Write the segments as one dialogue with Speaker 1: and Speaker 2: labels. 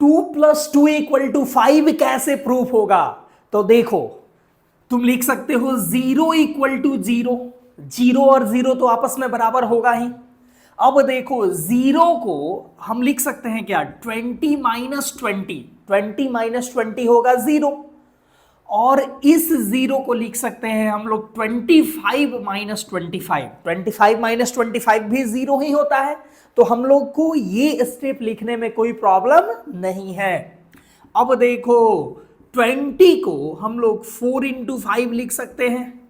Speaker 1: 2+2 = 5 कैसे प्रूफ होगा? तो देखो, तुम लिख सकते हो 0 = 0, 0 और 0 तो आपस में बराबर होगा ही। अब देखो 0 को हम लिख सकते हैं क्या, 20 - 20, 20 - 20 होगा 0, और इस 0 को लिख सकते हैं हम लोग 25 - 25, 25 - 25 भी 0 ही होता है। तो हम लोग को ये स्टेप लिखने में कोई प्रॉब्लम नहीं है। अब देखो 20 को हम लोग 4 × 5 लिख सकते हैं,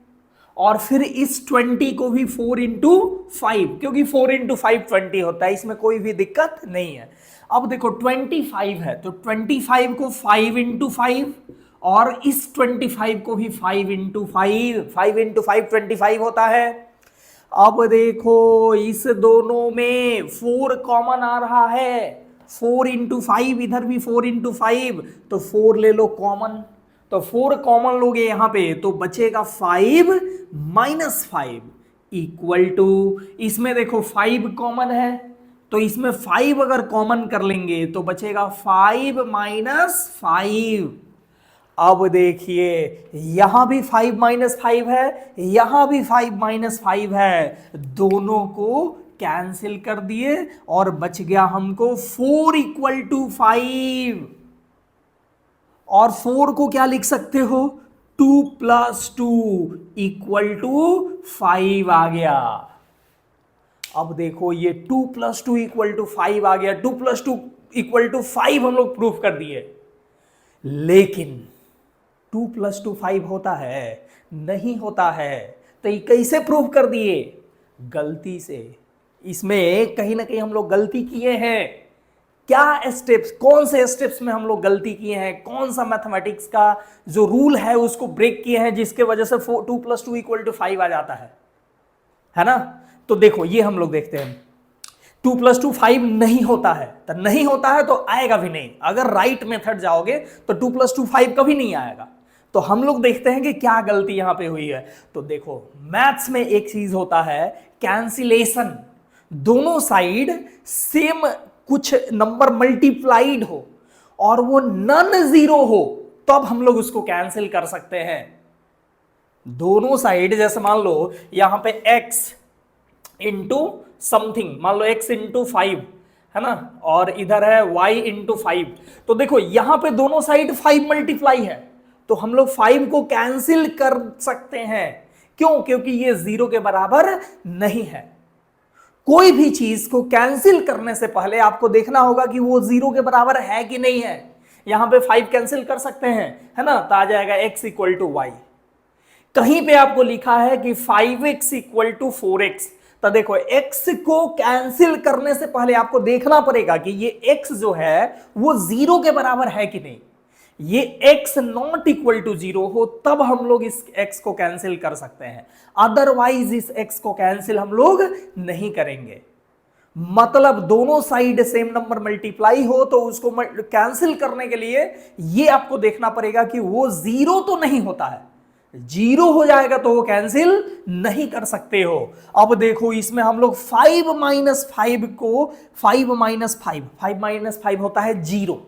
Speaker 1: और फिर इस 20 को भी 4 × 5, क्योंकि 4 × 5 20 होता है, इसमें कोई भी दिक्कत नहीं है। अब देखो 25 है तो 25 को 5 × 5, और इस 25 को भी 5 × 5, 5 × 5 25 होता है। अब देखो इस दोनों में 4 कॉमन आ रहा है, 4 × 5, इधर भी 4 × 5, तो 4 ले लो कॉमन, तो 4 कॉमन लोगे यहां पे तो बचेगा 5 - 5 = इसमें देखो 5 कॉमन है, तो इसमें 5 अगर कॉमन कर लेंगे तो बचेगा 5 - 5। अब देखिए यहां भी 5 - 5 है, यहां भी 5 - 5 है, दोनों को कैंसिल कर दिए और बच गया हमको 4 = 5। और 4 को क्या लिख सकते हो, 2 + 2 = 5 आ गया। अब देखो ये 2 + 2 = 5 आ गया, 2 + 2 = 5 हम लोग प्रूफ कर दिए। लेकिन 2 + 2 5 होता है? नहीं होता है। तो ये कैसे प्रूफ कर दिए? गलती से। इसमें कहीं ना कहीं हम लोग गलती किए हैं। क्या स्टेप्स, कौन से स्टेप्स में हम लोग गलती किए हैं, कौन सा मैथमेटिक्स का जो रूल है उसको ब्रेक किए हैं जिसके वजह से 2 + 2 = 5 आ जाता है ना? तो देखो ये हम लोग देखते हैं, 2 + 2 5 नहीं होता है, तो नहीं होता है तो आएगा भी नहीं। अगर राइट मेथड जाओगे तो 2 + 2 5 कभी नहीं आएगा। तो हम लोग देखते हैं कि क्या गलती यहां पे हुई है। तो देखो मैथ्स में एक चीज होता है कैंसिलेशन, दोनों साइड सेम कुछ नंबर मल्टीप्लाइड हो और वो नन जीरो हो, तब हम लोग उसको कैंसिल कर सकते हैं। दोनों साइड जैसे मान लो यहां पे x इंटू समथिंग, मान लो x × 5 है ना, और इधर है y × 5, तो देखो यहां पे दोनों साइड 5 मल्टीप्लाई है, तो हम लोग 5 को कैंसिल कर सकते हैं। क्यों? क्योंकि ये 0 के बराबर नहीं है। कोई भी चीज को कैंसिल करने से पहले आपको देखना होगा कि वो 0 के बराबर है कि नहीं है। यहां पे 5 कैंसिल कर सकते हैं, है ना, तो आ जाएगा x = y। कहीं पे आपको लिखा है कि 5x = 4x, तो देखो x को कैंसिल करने से पहले आपको देखना पड़ेगा कि ये x जो है वो 0 के बराबर है कि नहीं। ये x ≠ 0 हो तब हम लोग इस x को कैंसिल कर सकते हैं, अदरवाइज इस x को कैंसिल हम लोग नहीं करेंगे। मतलब दोनों साइड सेम नंबर मल्टीप्लाई हो तो उसको कैंसिल करने के लिए ये आपको देखना पड़ेगा कि वो 0 तो नहीं होता है। 0 हो जाएगा तो वो कैंसिल नहीं कर सकते हो। अब देखो इसमें हम लोग 5 - 5 को 5 - 5, 5 - 5 होता है 0,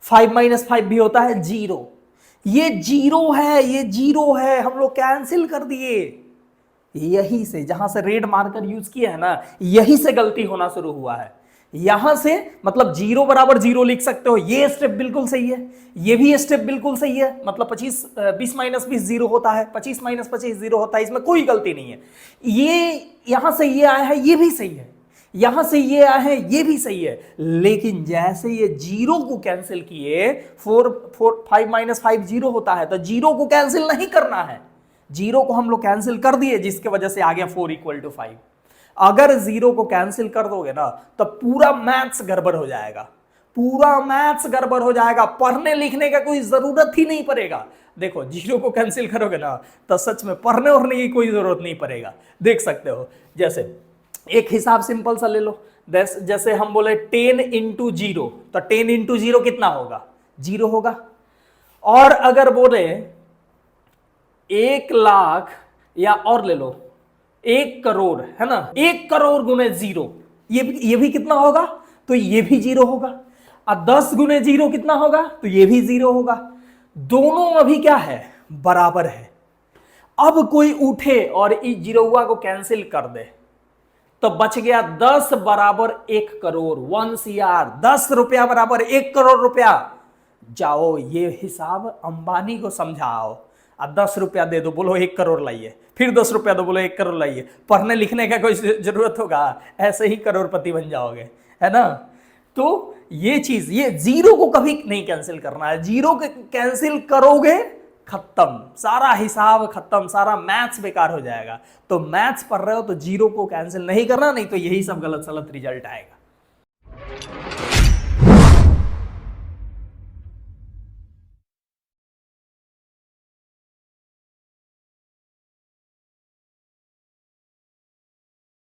Speaker 1: 5 - 5 भी होता है 0। ये 0 है, ये 0 है, हम लोग कैंसिल कर दिए। यही से, जहां से रेड मार्कर यूज किया है ना, यही से गलती होना शुरू हुआ है। यहां से मतलब 0 = 0 लिख सकते हो, ये स्टेप बिल्कुल सही है, ये भी स्टेप बिल्कुल सही है। मतलब 20 - 20 0 होता है, 25 - 25 0 होता है, इसमें कोई गलती नहीं है। ये यहां से ये आया है, ये भी सही है, यहां से ये आया है, ये भी सही है। लेकिन जैसे ये 0 को कैंसिल किए, 5 - 5 0 होता है, तो 0 को कैंसिल नहीं करना है, 0 को हम लोग कैंसिल कर दिए, जिसके वजह से आ गया 4 = 5। अगर 0 को कैंसिल कर दोगे ना तो पूरा मैथ्स गड़बड़ हो जाएगा, पूरा मैथ्स गड़बड़ हो जाएगा, पढ़ने लिखने का कोई जरूरत ही नहीं पड़ेगा। देखो 0 को कैंसिल करोगे ना तो सच में पढ़ने उड़ने की कोई जरूरत नहीं पड़ेगा। देख सकते हो, जैसे एक हिसाब सिंपल सा ले लो, जैसे हम बोले 10 × 0, तो 10 × 0 कितना होगा? 0 होगा। और अगर बोले 1 लाख, या और ले लो 1 करोड़, है ना, 1 करोड़ × 0, ये भी कितना होगा? तो ये भी 0 होगा। अब 10 गुने 0 कितना होगा, तो ये भी 0 होगा। दोनों अभी क्या है, बराबर है। अब कोई उठे और इस जीरोवा को कैंसिल कर दे तो बच गया 10 बराबर 1 करोड़, 1 CR, 10 रुपया बराबर 1 करोड़ रुपया। जाओ ये हिसाब अंबानी को समझाओ। अब 10 रुपया दे दो, बोलो 1 करोड़ लाइए, फिर 10 रुपया दो, बोलो 1 करोड़ लाइए। पढ़ने लिखने का कोई जरूरत होगा, ऐसे ही करोड़पति बन जाओगे, है ना। तो ये चीज, ये जीरो को कभी नहीं कैंसिल करना है। जीरो के कैंसिल करोगे खत्म, सारा हिसाब खत्म, सारा मैथ्स बेकार हो जाएगा। तो मैथ्स पढ़ रहे हो तो जीरो को कैंसिल नहीं करना, नहीं तो यही सब गलत सलत रिजल्ट आएगा।